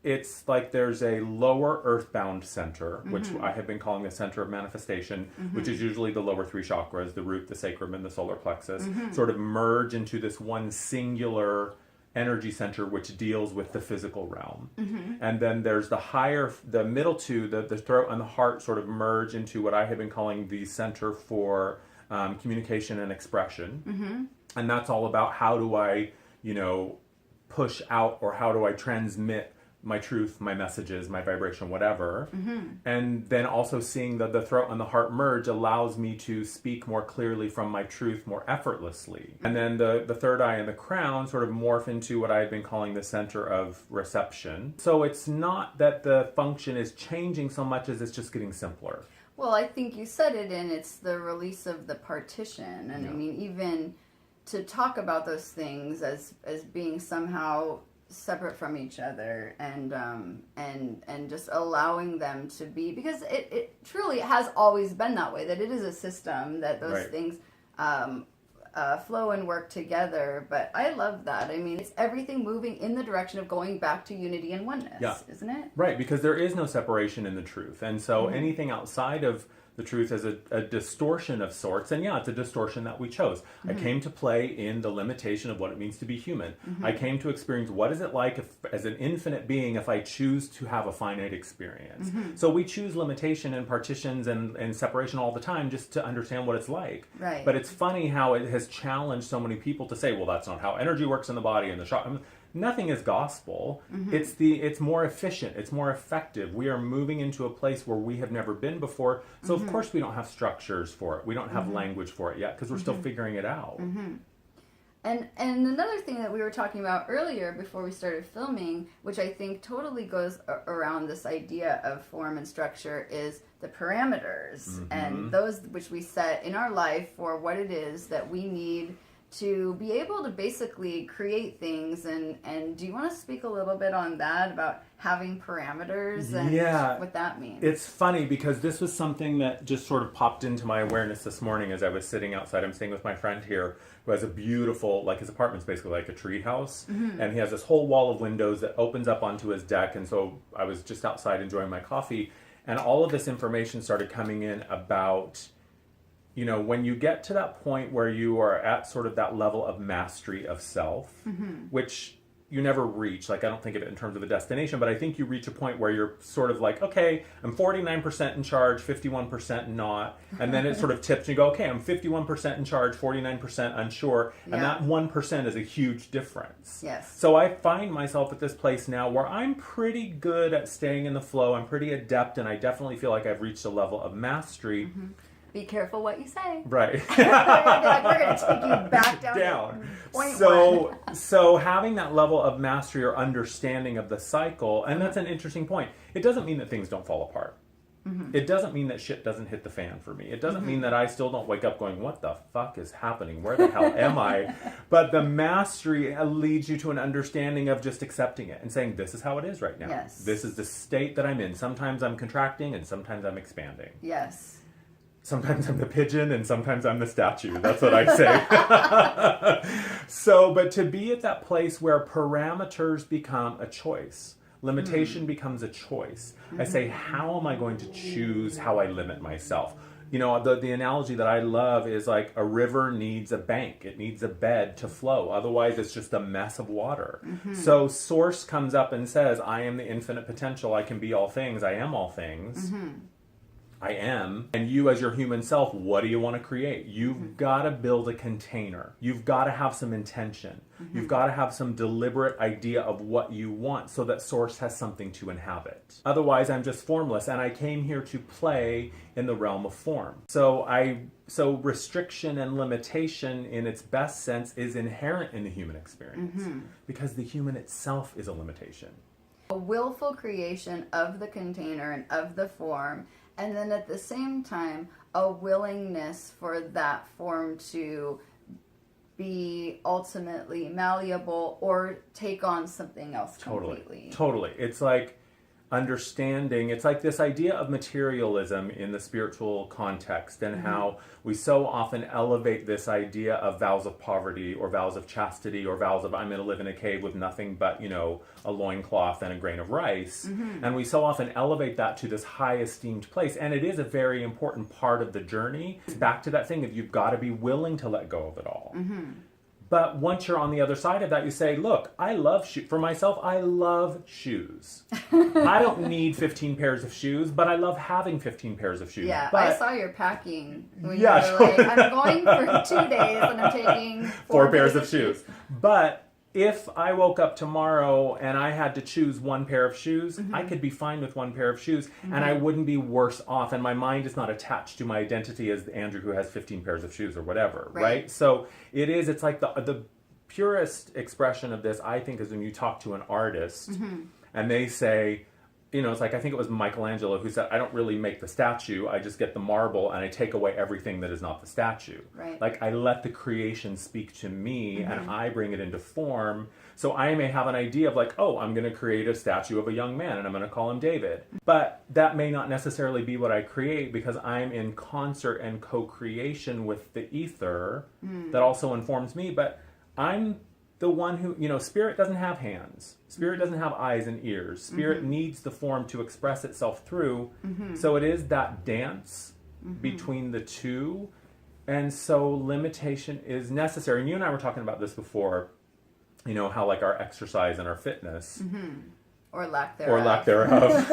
S2: it's like there's a lower earthbound center, which I have been calling the center of manifestation, which is usually the lower 3 chakras, the root, the sacrum, and the solar plexus, sort of merge into this one singular energy center which deals with the physical realm. And then there's the middle 2, the throat and the heart sort of merge into what I have been calling the center for communication and expression. And that's all about how do I, push out, or how do I transmit my truth, my messages, my vibration, whatever. And then also seeing that the throat and the heart merge allows me to speak more clearly from my truth more effortlessly. And then the third eye and the crown sort of morph into what I had been calling the center of reception. So it's not that the function is changing so much as it's just getting simpler.
S1: Well, I think you said it, and it's the release of the partition. And I mean, even to talk about those things as being somehow separate from each other, and just allowing them to be, because it truly has always been that way, that it is a system, that those things flow and work together. But I love that. I mean, it's everything moving in the direction of going back to unity and oneness, isn't it?
S2: Right, because there is no separation in the truth. And so anything outside of the truth is a distortion of sorts, and it's a distortion that we chose. I came to play in the limitation of what it means to be human. I came to experience what is it like as an infinite being if I choose to have a finite experience. So we choose limitation and partitions and separation all the time just to understand what it's like.
S1: Right.
S2: But it's funny how it has challenged so many people to say, well, that's not how energy works in the body and the chakra. Nothing is gospel. It's more efficient. It's more effective. We are moving into a place where we have never been before. So of course we don't have structures for it. We don't have language for it yet because we're still figuring it out.
S1: And another thing that we were talking about earlier before we started filming, which I think totally goes around this idea of form and structure, is the parameters and those which we set in our life for what it is that we need to be able to basically create things. And do you want to speak a little bit on that, about having parameters and what that means?
S2: It's funny because this was something that just sort of popped into my awareness this morning as I was sitting outside. I'm staying with my friend here who has a beautiful, his apartment's basically like a tree house, and he has this whole wall of windows that opens up onto his deck. And so I was just outside enjoying my coffee, and all of this information started coming in about, when you get to that point where you are at sort of that level of mastery of self, which you never reach. I don't think of it in terms of a destination, but I think you reach a point where you're sort of like, okay, I'm 49% in charge, 51% not. And then it sort of tips and you go, okay, I'm 51% in charge, 49% unsure. And that 1% is a huge difference.
S1: Yes.
S2: So I find myself at this place now where I'm pretty good at staying in the flow. I'm pretty adept, and I definitely feel like I've reached a level of mastery.
S1: Be careful what you say.
S2: Right.
S1: We're going to take you back down. Point one.
S2: So having that level of mastery or understanding of the cycle, and that's an interesting point. It doesn't mean that things don't fall apart. It doesn't mean that shit doesn't hit the fan for me. It doesn't mean that I still don't wake up going, what the fuck is happening? Where the hell am I? But the mastery leads you to an understanding of just accepting it and saying, this is how it is right now.
S1: Yes.
S2: This is the state that I'm in. Sometimes I'm contracting and sometimes I'm expanding.
S1: Yes.
S2: Sometimes I'm the pigeon and sometimes I'm the statue. That's what I say. But to be at that place where parameters become a choice, limitation becomes a choice. I say, how am I going to choose how I limit myself? The analogy that I love is like a river needs a bank. It needs a bed to flow. Otherwise, it's just a mess of water. So Source comes up and says, I am the infinite potential. I can be all things. I am all things. I am. And you as your human self, what do you want to create? You've got to build a container. You've got to have some intention. You've got to have some deliberate idea of what you want so that Source has something to inhabit. Otherwise, I'm just formless, and I came here to play in the realm of form. So restriction and limitation in its best sense is inherent in the human experience because the human itself is a limitation.
S1: A willful creation of the container and of the form, and then at the same time, a willingness for that form to be ultimately malleable or take on something else completely.
S2: Totally. It's like understanding, it's like this idea of materialism in the spiritual context and how we so often elevate this idea of vows of poverty or vows of chastity or vows of I'm going to live in a cave with nothing but, a loincloth and a grain of rice. And we so often elevate that to this high esteemed place. And it is a very important part of the journey. It's back to that thing of you've got to be willing to let go of it all. But once you're on the other side of that, you say, look, I love shoes. For myself, I love shoes. I don't need 15 pairs of shoes, but I love having 15 pairs of shoes.
S1: Yeah,
S2: but,
S1: I saw your packing when you were like, I'm going for 2 days and I'm taking
S2: 4 pairs of shoes. But if I woke up tomorrow and I had to choose 1 pair of shoes, I could be fine with 1 pair of shoes and I wouldn't be worse off. And my mind is not attached to my identity as Andrew who has 15 pairs of shoes or whatever, right? So it's like the purest expression of this, I think, is when you talk to an artist and they say, it's like, I think it was Michelangelo who said, I don't really make the statue, I just get the marble and I take away everything that is not the statue.
S1: Right.
S2: Like, I let the creation speak to me and I bring it into form. So I may have an idea of like, oh, I'm going to create a statue of a young man and I'm going to call him David. But that may not necessarily be what I create because I'm in concert and co-creation with the ether that also informs me. But I'm the one who, spirit doesn't have hands. Spirit doesn't have eyes and ears. Spirit needs the form to express itself through. So it is that dance between the two. And so limitation is necessary. And you and I were talking about this before, how like our exercise and our fitness.
S1: Or lack thereof.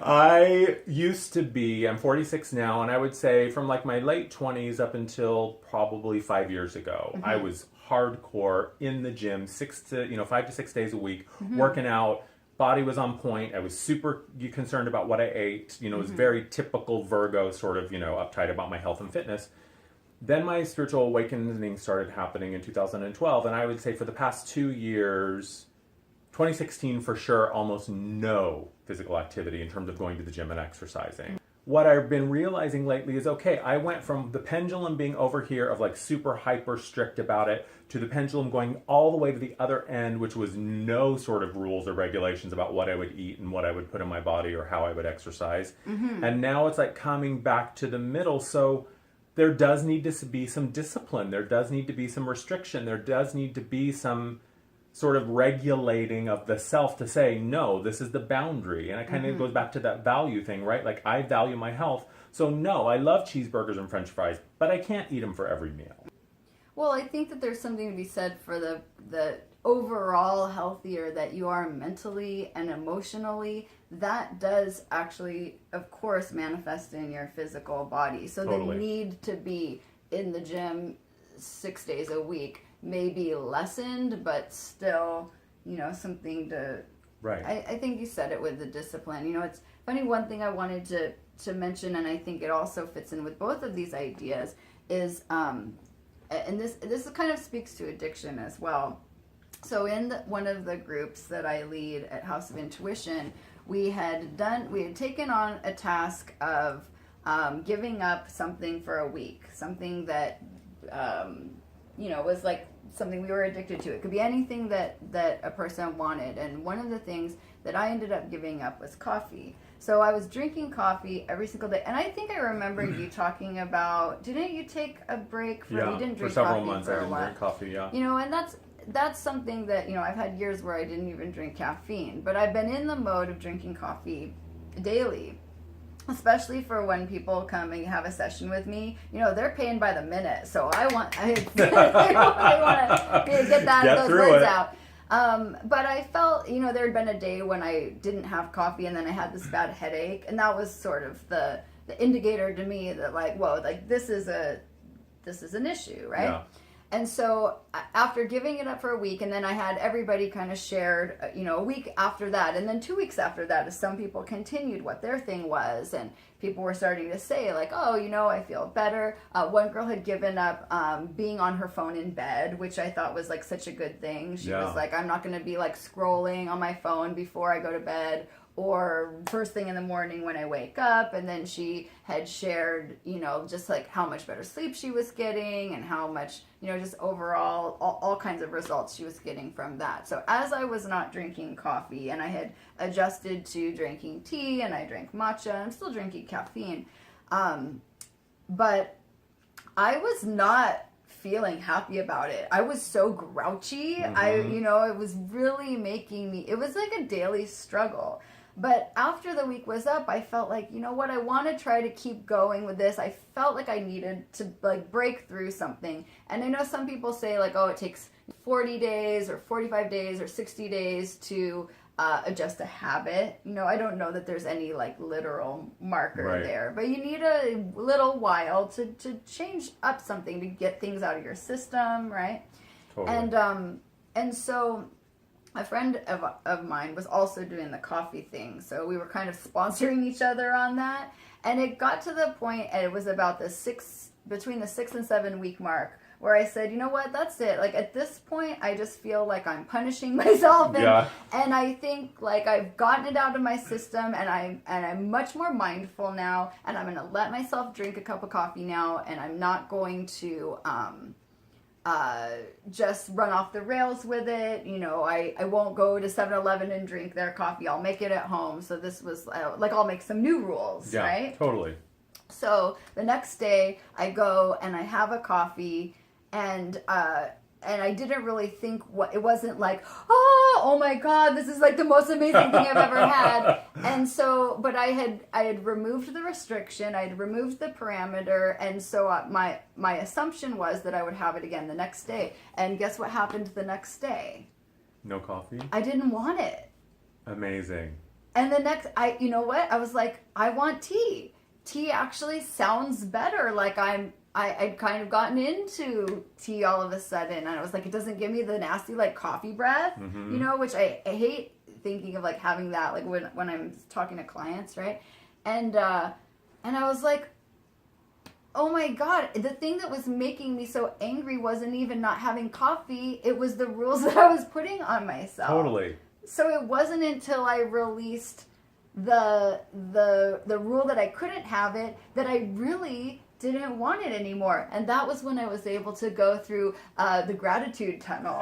S2: I used to be, I'm 46 now, and I would say from like my late 20s up until probably 5 years ago, I was hardcore in the gym, 5 to 6 days a week, working out. Body was on point. I was super concerned about what I ate. It was very typical Virgo sort of, uptight about my health and fitness. Then my spiritual awakening started happening in 2012, and I would say for the past 2 years, 2016 for sure, almost no physical activity in terms of going to the gym and exercising. What I've been realizing lately is, okay, I went from the pendulum being over here of like super hyper strict about it to the pendulum going all the way to the other end, which was no sort of rules or regulations about what I would eat and what I would put in my body or how I would exercise. And now it's like coming back to the middle. So there does need to be some discipline. There does need to be some restriction. There does need to be some sort of regulating of the self to say, no, this is the boundary. And it kind of goes back to that value thing, right? Like, I value my health. So no, I love cheeseburgers and French fries, but I can't eat them for every meal.
S1: Well, I think that there's something to be said for the overall healthier that you are mentally and emotionally. That does actually, of course, manifest in your physical body. So the need to be in the gym 6 days a week may be lessened, but still, something to...
S2: Right.
S1: I think you said it with the discipline. It's funny, one thing I wanted to mention, and I think it also fits in with both of these ideas, is, and this kind of speaks to addiction as well. So in one of the groups that I lead at House of Intuition, we had taken on a task of giving up something for a week, something that... was like something we were addicted to. It could be anything that a person wanted. And one of the things that I ended up giving up was coffee. So I was drinking coffee every single day. And I think I remember you talking about, didn't you take a break you didn't drink
S2: for several
S1: coffee
S2: months
S1: for
S2: I didn't drink coffee,
S1: and that's something that, I've had years where I didn't even drink caffeine. But I've been in the mode of drinking coffee daily. Especially for when people come and have a session with me, they're paying by the minute. So I want to get those words out. But I felt, there had been a day when I didn't have coffee and then I had this bad headache. And that was sort of the indicator to me that like, whoa, like this is an issue, right? Yeah. And so after giving it up for a week, and then I had everybody kind of shared, a week after that, and then 2 weeks after that, as some people continued what their thing was, and people were starting to say like, oh, I feel better. One girl had given up being on her phone in bed, which I thought was like such a good thing. She was like, I'm not going to be like scrolling on my phone before I go to bed, or first thing in the morning when I wake up. And then she had shared, just like how much better sleep she was getting and how much, just overall all kinds of results she was getting from that. So as I was not drinking coffee and I had adjusted to drinking tea and I drank matcha, I'm still drinking caffeine. But I was not feeling happy about it. I was so grouchy. It was really making me, it was like a daily struggle. But after the week was up, I felt like, you know what, I want to try to keep going with this. I felt like I needed to like break through something. And I know some people say like, oh, it takes 40 days or 45 days or 60 days to adjust a habit. You know, I don't know that there's any like literal marker there, but you need a little while to change up something, to get things out of your system, right? Totally. And so a friend of mine was also doing the coffee thing, so we were kind of sponsoring each other on that. And it got to the point, and it was about between the 6 and 7 week mark, where I said, you know what, that's it. Like at this point, I just feel like I'm punishing myself, and I think like I've gotten it out of my system, and I'm much more mindful now, and I'm gonna let myself drink a cup of coffee now, and I'm not going to just run off the rails with it. You know, I won't go to 7-Eleven and drink their coffee. I'll make it at home. So this was like, I'll make some new rules, right? Totally. So the next day I go and I have a coffee, and I didn't really think it wasn't like, oh my God, this is like the most amazing thing I've ever had. And so, but I had removed the restriction, I had removed the parameter, and so my assumption was that I would have it again the next day. And guess what happened the next day?
S2: No coffee?
S1: I didn't want it.
S2: Amazing.
S1: And the next, you know what? I was like, I want tea. Tea actually sounds better. Like I'd kind of gotten into tea all of a sudden, and I was like, it doesn't give me the nasty like coffee breath, you know, which I hate thinking of like having that like when I'm talking to clients, right? And I was like, oh my God, the thing that was making me so angry wasn't even not having coffee, it was the rules that I was putting on myself. Totally. So it wasn't until I released the rule that I couldn't have it that I really didn't want it anymore. And that was when I was able to go through the gratitude tunnel.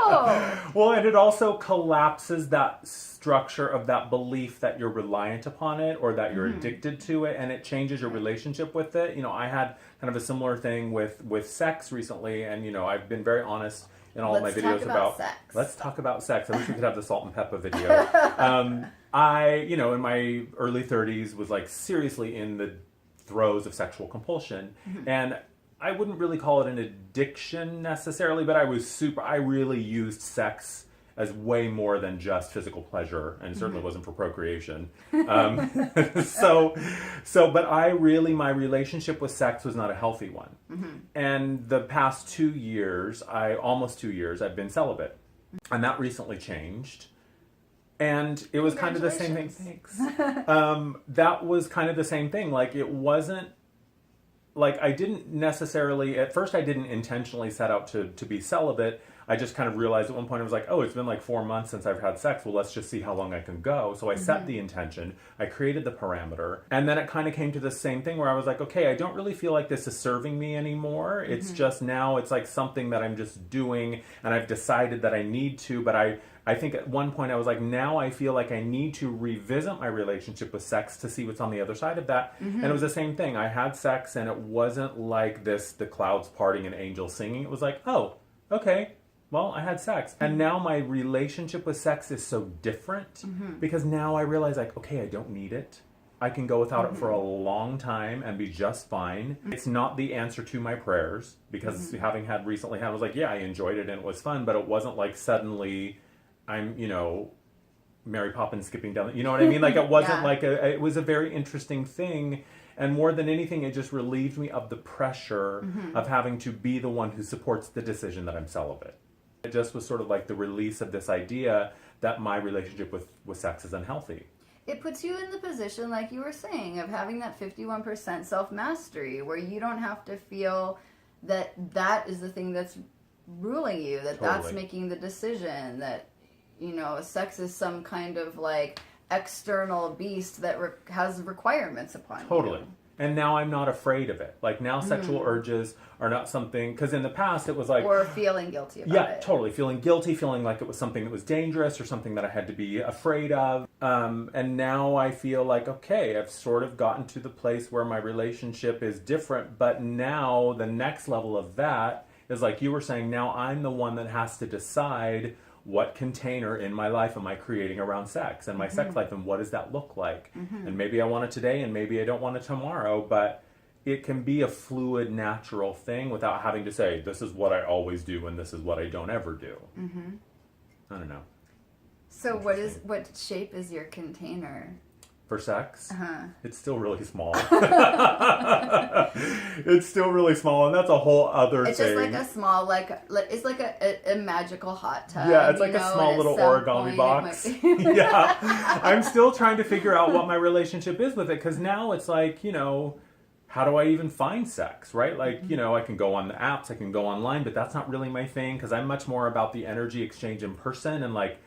S1: Oh.
S2: Well, and it also collapses that structure of that belief that you're reliant upon it or that you're addicted to it, and it changes your relationship with it. You know, I had kind of a similar thing with sex recently, and you know, I've been very honest in all of my videos about
S1: sex.
S2: Let's talk about sex. I wish we could have the salt and pepper video. I, you know, in my early 30s was like seriously in the throes of sexual compulsion, and I wouldn't really call it an addiction necessarily, but I really used sex as way more than just physical pleasure, and certainly wasn't for procreation. So, but my relationship with sex was not a healthy one. And the past 2 years, almost 2 years, I've been celibate, and that recently changed. And it was kind of the same thing. Thanks. That was kind of the same thing. Like, it wasn't, like, I didn't necessarily, at first I didn't intentionally set out to be celibate. I just kind of realized at one point, I was like, oh, it's been like 4 months since I've had sex. Well, let's just see how long I can go. So I set the intention. I created the parameter. And then it kind of came to the same thing where I was like, okay, I don't really feel like this is serving me anymore. It's just now, it's like something that I'm just doing, and I've decided that I need to, but I think at one point I was like, now I feel like I need to revisit my relationship with sex to see what's on the other side of that. And it was the same thing. I had sex, and it wasn't like this, the clouds parting and angels singing. It was like, oh, okay, well, I had sex. And now my relationship with sex is so different because now I realize, like, okay, I don't need it. I can go without it for a long time and be just fine. It's not the answer to my prayers because having recently had, I was like, yeah, I enjoyed it and it was fun, but it wasn't like suddenly I'm, you know, Mary Poppins skipping down, you know what I mean? Like, it wasn't like it was a very interesting thing. And more than anything, it just relieved me of the pressure of having to be the one who supports the decision that I'm celibate. It just was sort of like the release of this idea that my relationship with sex is unhealthy.
S1: It puts you in the position, like you were saying, of having that 51% self-mastery, where you don't have to feel that that is the thing that's ruling you, that that's making the decision, that, you know, sex is some kind of like external beast that has requirements upon you.
S2: And now I'm not afraid of it. Like, now sexual urges are not something, because in the past it was like...
S1: Or feeling guilty about it.
S2: Yeah, totally. Feeling guilty, feeling like it was something that was dangerous or something that I had to be afraid of. And now I feel like, okay, I've sort of gotten to the place where my relationship is different, but now the next level of that is, like you were saying, now I'm the one that has to decide what container in my life am I creating around sex and my sex life, and what does that look like? And maybe I want it today and maybe I don't want it tomorrow, but it can be a fluid, natural thing without having to say, this is what I always do and this is what I don't ever do. I don't know.
S1: So what shape is your container?
S2: For sex? It's still really small. It's still really small, and that's a whole other thing.
S1: It's just like a small, it's like a magical hot tub.
S2: Yeah, it's like a small little origami box. Yeah. I'm still trying to figure out what my relationship is with it, because now it's like, how do I even find sex, right? Like, I can go on the apps, I can go online, but that's not really my thing, because I'm much more about the energy exchange in person. And like,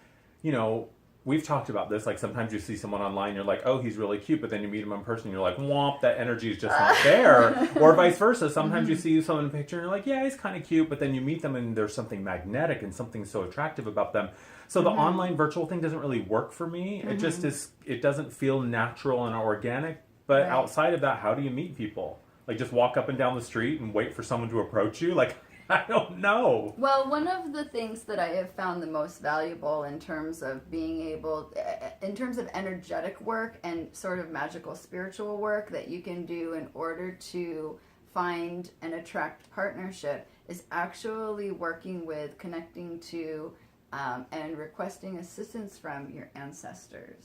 S2: we've talked about this, like sometimes you see someone online, you're like, oh, he's really cute, but then you meet him in person, you're like, womp, that energy is just not there. Or vice versa. Sometimes you see someone in a picture and you're like, yeah, he's kind of cute, but then you meet them and there's something magnetic and something so attractive about them. So the online virtual thing doesn't really work for me. It just is, it doesn't feel natural and organic. But outside of that, how do you meet people? Like just walk up and down the street and wait for someone to approach you? Like, I don't know.
S1: Well, one of the things that I have found the most valuable in terms of in terms of energetic work and sort of magical spiritual work that you can do in order to find and attract partnership is actually working with, connecting to, and requesting assistance from your ancestors.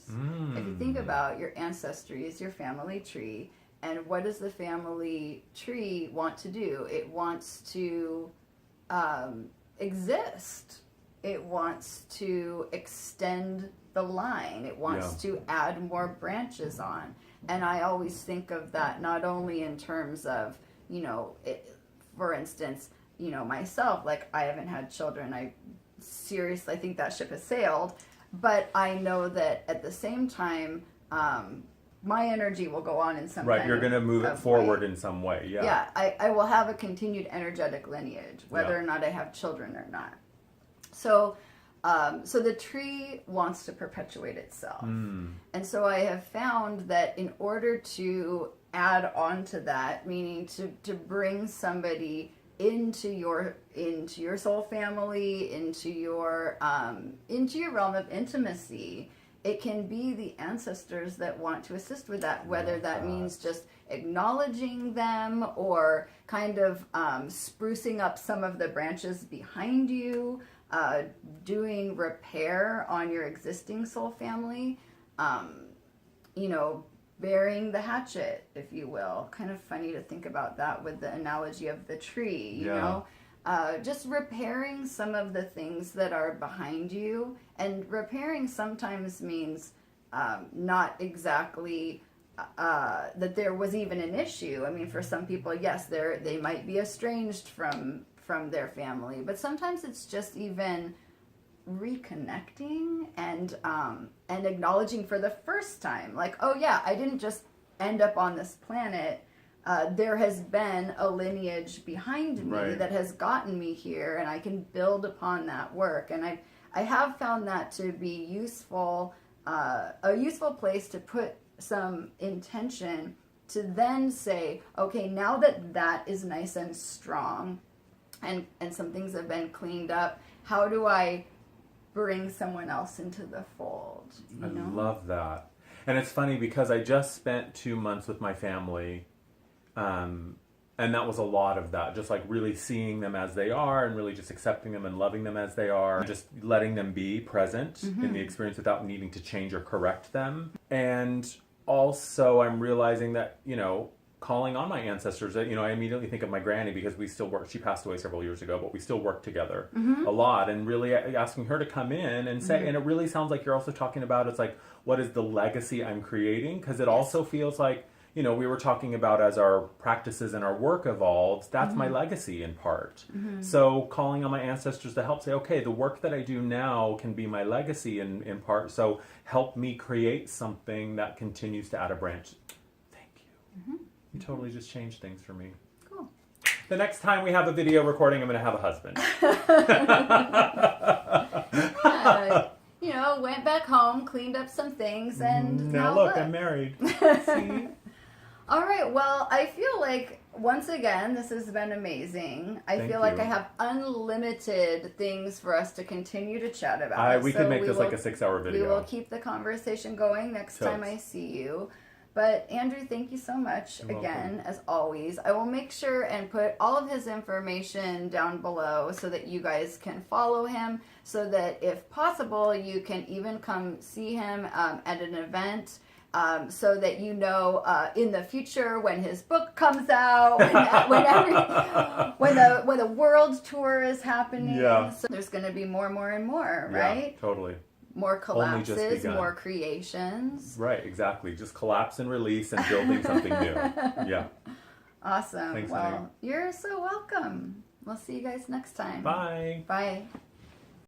S1: If you think about your ancestry is your family tree, and what does the family tree want to do? It wants to exist. It wants to extend the line. It wants to add more branches on. And I always think of that not only in terms of, for instance, myself, like I haven't had children. I seriously think that ship has sailed. But I know that at the same time, my energy will go on in some
S2: right, you're going to move it forward in some way.
S1: Yeah, I will have a continued energetic lineage, whether or not I have children or not. So the tree wants to perpetuate itself. And so I have found that in order to add on to that, meaning to bring somebody into your soul family, into your realm of intimacy, it can be the ancestors that want to assist with that, whether that means just acknowledging them or kind of sprucing up some of the branches behind you, doing repair on your existing soul family, burying the hatchet, if you will. Kind of funny to think about that with the analogy of the tree, you know? Just repairing some of the things that are behind you. And repairing sometimes means not exactly that there was even an issue. I mean, for some people, yes, they might be estranged from their family. But sometimes it's just even reconnecting and acknowledging for the first time. Like, oh yeah, I didn't just end up on this planet. There has been a lineage behind me that has gotten me here, and I can build upon that work. And I have found that to be useful, a useful place to put some intention to then say, okay, now that is nice and strong, and some things have been cleaned up, how do I bring someone else into the fold?
S2: I love that. And it's funny because I just spent 2 months with my family. And that was a lot of that, just like really seeing them as they are and really just accepting them and loving them as they are, just letting them be present in the experience without needing to change or correct them. And also I'm realizing that, calling on my ancestors, I immediately think of my granny because we still work. She passed away several years ago, but we still work together a lot, and really asking her to come in and say, and it really sounds like you're also talking about, it's like, what is the legacy I'm creating? Because it also feels like, we were talking about as our practices and our work evolves, that's my legacy in part. So calling on my ancestors to help say, okay, the work that I do now can be my legacy in part. So help me create something that continues to add a branch. Thank you. You totally just changed things for me.
S1: Cool.
S2: The next time we have a video recording, I'm going to have a husband.
S1: Went back home, cleaned up some things, and
S2: now look, I'm married. See?
S1: All right, well, I feel like once again, this has been amazing. I feel like I have unlimited things for us to continue to chat about.
S2: We can make this like a 6-hour video.
S1: We will keep the conversation going next time I see you. But Andrew, thank you so much again, as always. I will make sure and put all of his information down below so that you guys can follow him, so that if possible, you can even come see him at an event. So that you know in the future when his book comes out, when the world tour is happening, so there's going to be more and more, right?
S2: Yeah, totally.
S1: More collapses, more creations.
S2: Right, exactly. Just collapse and release and building something new. Yeah.
S1: Awesome. Thanks, well, you're so welcome. We'll see you guys next time.
S2: Bye.
S1: Bye.